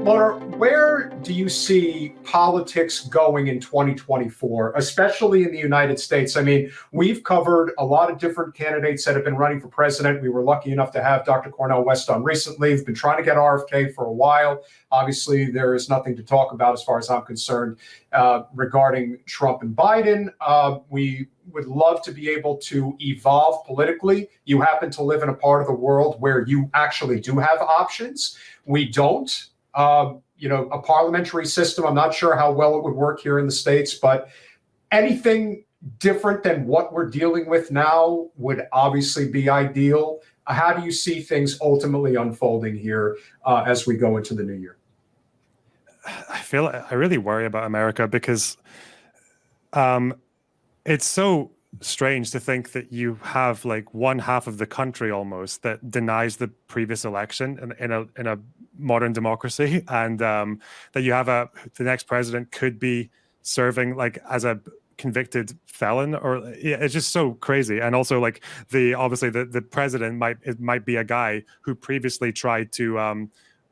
Loner, where do you see politics going in 2024, especially in the United States? I mean, we've covered a lot of different candidates that have been running for president. We were lucky enough to have Dr. Cornel West on recently. We've been trying to get RFK for a while. Obviously, there is nothing to talk about as far as I'm concerned regarding Trump and Biden. We would love to be able to evolve politically. You happen to live in a part of the world where you actually do have options. We don't. A parliamentary system, I'm not sure how well it would work here in the States, but anything different than what we're dealing with now would obviously be ideal. How do you see things ultimately unfolding here as we go into the new year? I really worry about America because it's so strange to think that you have like one half of the country almost that denies the previous election in a modern democracy, and that you have the next president could be serving like as a convicted felon, or it's just so crazy. And also like obviously the president might be a guy who previously tried to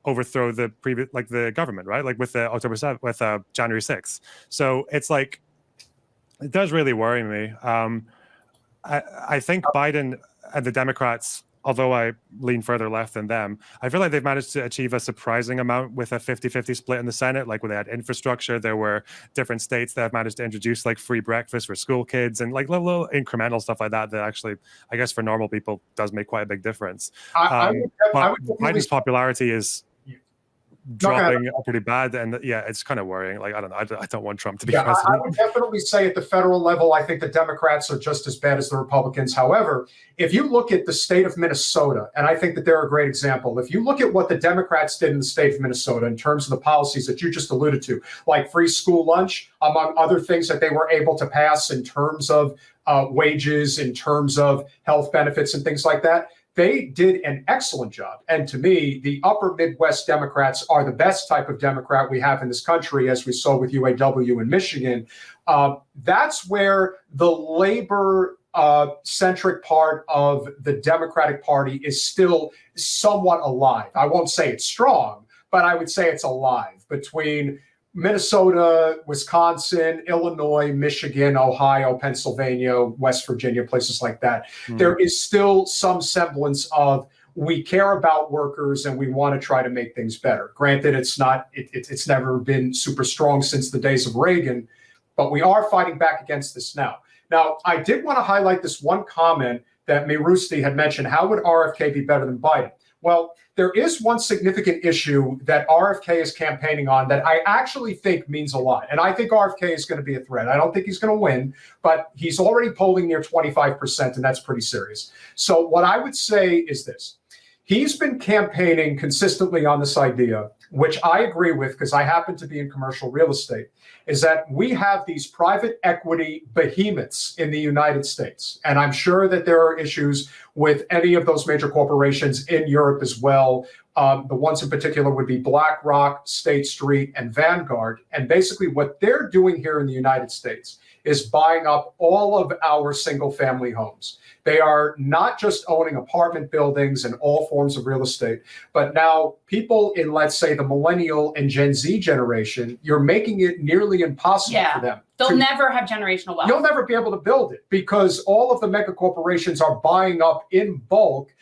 overthrow the government, right? Like with the January 6th. So it's like, it does really worry me. I think Biden and the Democrats, although I lean further left than them, I feel like they've managed to achieve a surprising amount with a 50-50 split in the Senate. Like when they had infrastructure, there were different states that have managed to introduce like free breakfast for school kids and like little incremental stuff like that actually, I guess for normal people, does make quite a big difference. I would Biden's popularity is dropping pretty bad, and it's kind of worrying. Like I don't know, I don't want Trump to be president. I would definitely say at the federal level, I think the Democrats are just as bad as the Republicans. However, if you look at the state of Minnesota, and I think that they're a great example, if you look at what the Democrats did in the state of Minnesota in terms of the policies that you just alluded to, like free school lunch, among other things that they were able to pass in terms of wages, in terms of health benefits and things like that, they did an excellent job. And to me, the upper Midwest Democrats are the best type of Democrat we have in this country, as we saw with UAW in Michigan. That's where the labor centric part of the Democratic Party is still somewhat alive. I won't say it's strong, but I would say it's alive between Minnesota, Wisconsin, Illinois, Michigan, Ohio, Pennsylvania, West Virginia, places like that. There is still some semblance of we care about workers and we want to try to make things better. Granted, it's never been super strong since the days of Reagan, but we are fighting back against this now. Now, I did want to highlight this one comment that Mirusti had mentioned. How would RFK be better than Biden? Well, there is one significant issue that RFK is campaigning on that I actually think means a lot. And I think RFK is going to be a threat. I don't think he's going to win, but he's already polling near 25%, and that's pretty serious. So what I would say is this. He's been campaigning consistently on this idea, which I agree with because I happen to be in commercial real estate, is that we have these private equity behemoths in the United States. And I'm sure that there are issues with any of those major corporations in Europe as well. The ones in particular would be BlackRock, State Street, and Vanguard. And basically what they're doing here in the United States is buying up all of our single family homes. They are not just owning apartment buildings and all forms of real estate, but now people in, let's say, the millennial and Gen Z generation, you're making it nearly impossible for them. They'll never have generational wealth. You'll never be able to build it because all of the mega corporations are buying up in bulk.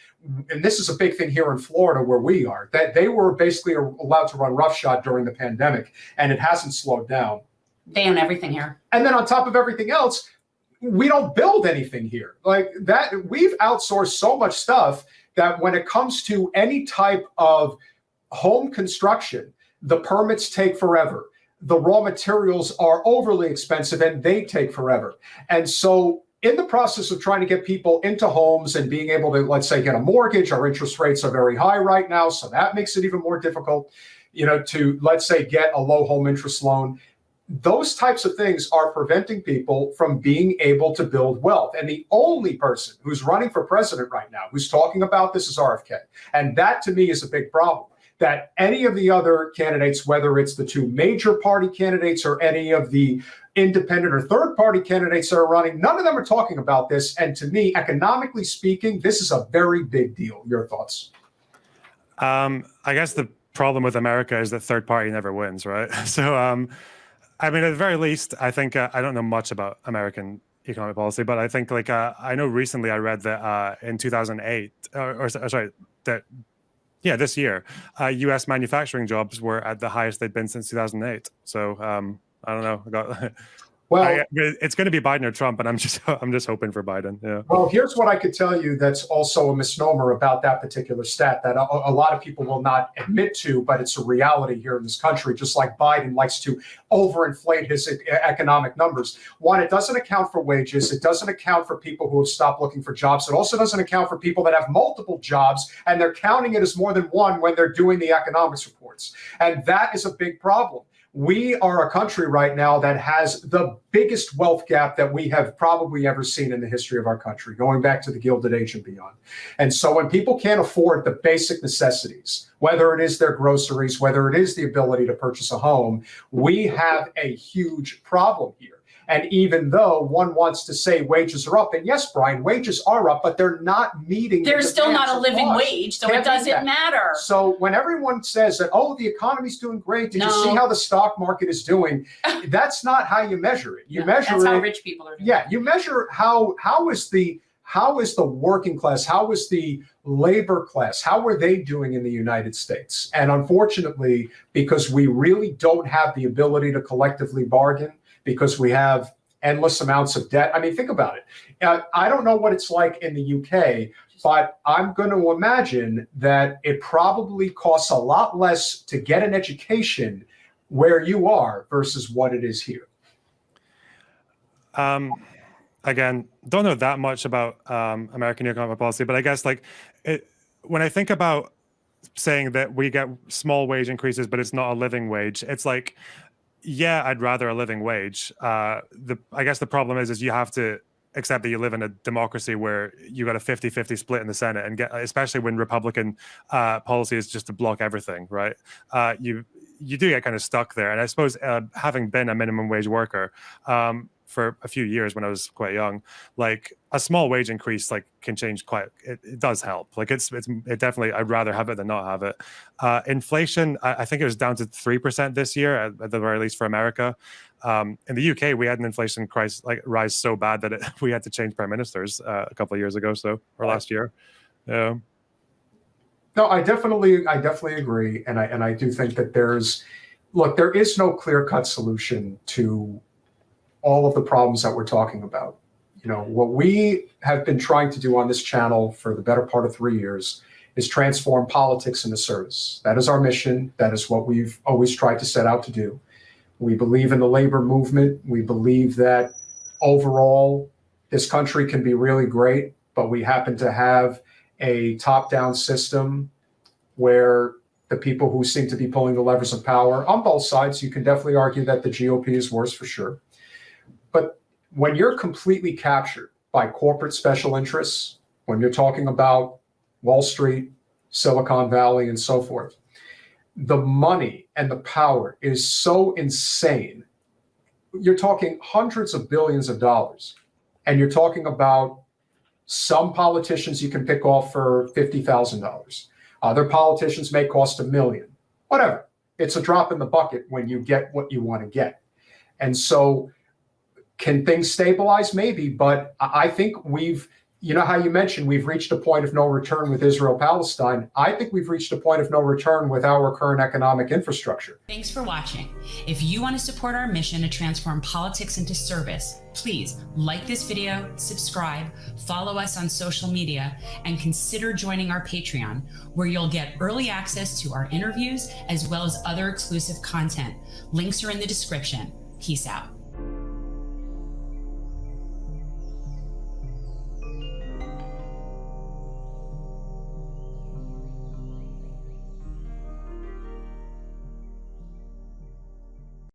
And this is a big thing here in Florida where we are, that they were basically allowed to run roughshod during the pandemic, and it hasn't slowed down. They own everything here. And then on top of everything else, we don't build anything here. Like that, we've outsourced so much stuff that when it comes to any type of home construction, the permits take forever. The raw materials are overly expensive and they take forever. And so in the process of trying to get people into homes and being able to, let's say, get a mortgage, our interest rates are very high right now. So that makes it even more difficult, to, let's say, get a low home interest loan. Those types of things are preventing people from being able to build wealth. And the only person who's running for president right now who's talking about this is RFK. And that to me is a big problem. That any of the other candidates, whether it's the two major party candidates or any of the independent or third party candidates that are running, none of them are talking about this. And to me, economically speaking, this is a very big deal. Your thoughts? I guess the problem with America is that third party never wins, right? So, I mean, at the very least, I think I don't know much about American economic policy, but I think like I know recently I read that in 2008, or sorry, that this year, U.S. manufacturing jobs were at the highest they'd been since 2008. So I don't know. Well, it's going to be Biden or Trump, and I'm just hoping for Biden. Yeah. Well, here's what I could tell you that's also a misnomer about that particular stat that a lot of people will not admit to, but it's a reality here in this country, just like Biden likes to overinflate his economic numbers. One, it doesn't account for wages. It doesn't account for people who have stopped looking for jobs. It also doesn't account for people that have multiple jobs, and they're counting it as more than one when they're doing the economics reports. And that is a big problem. We are a country right now that has the biggest wealth gap that we have probably ever seen in the history of our country, going back to the Gilded Age and beyond. And so when people can't afford the basic necessities, whether it is their groceries, whether it is the ability to purchase a home, we have a huge problem here. And even though one wants to say wages are up, and yes, Brian, wages are up, but they're not meeting. There's still not a living wage, so it doesn't matter. So when everyone says that, oh, the economy's doing great, did you see how the stock market is doing? That's not how you measure it. You measure that's it. How rich people are doing. Yeah, you measure how is the working class, how is the labor class, how are they doing in the United States? And unfortunately, because we really don't have the ability to collectively bargain, because we have endless amounts of debt. I mean, think about it. I don't know what it's like in the UK, but I'm going to imagine that it probably costs a lot less to get an education where you are versus what it is here. Again, don't know that much about American economic policy, but I guess like when I think about saying that we get small wage increases, but it's not a living wage, it's like, yeah, I'd rather a living wage. I guess the problem is you have to accept that you live in a democracy where you got a 50-50 split in the Senate, and especially when Republican policy is just to block everything, right? You do get kind of stuck there. And I suppose having been a minimum wage worker for a few years when I was quite young, like a small wage increase like can change quite. It does help. Like it definitely. I'd rather have it than not have it. Inflation, I think it was down to 3% this year at the very least for America. In the UK, we had an inflation crisis rise so bad that we had to change prime ministers a couple of years ago, or last year. Yeah. No, I definitely agree, and I do think that there is no clear-cut solution to all of the problems that we're talking about. You know, what we have been trying to do on this channel for the better part of 3 years is transform politics into service. That is our mission. That is what we've always tried to set out to do. We believe in the labor movement. We believe that overall, this country can be really great, but we happen to have a top-down system where the people who seem to be pulling the levers of power on both sides, you can definitely argue that the GOP is worse for sure. But when you're completely captured by corporate special interests, when you're talking about Wall Street, Silicon Valley, and so forth, the money and the power is so insane. You're talking hundreds of billions of dollars, and you're talking about some politicians you can pick off for $50,000. Other politicians may cost $1 million. Whatever. It's a drop in the bucket when you get what you want to get. And so can things stabilize? Maybe, but I think you know how you mentioned we've reached a point of no return with Israel-Palestine. I think we've reached a point of no return with our current economic infrastructure. Thanks for watching. If you want to support our mission to transform politics into service, please like this video, subscribe, follow us on social media, and consider joining our Patreon, where you'll get early access to our interviews as well as other exclusive content. Links are in the description. Peace out.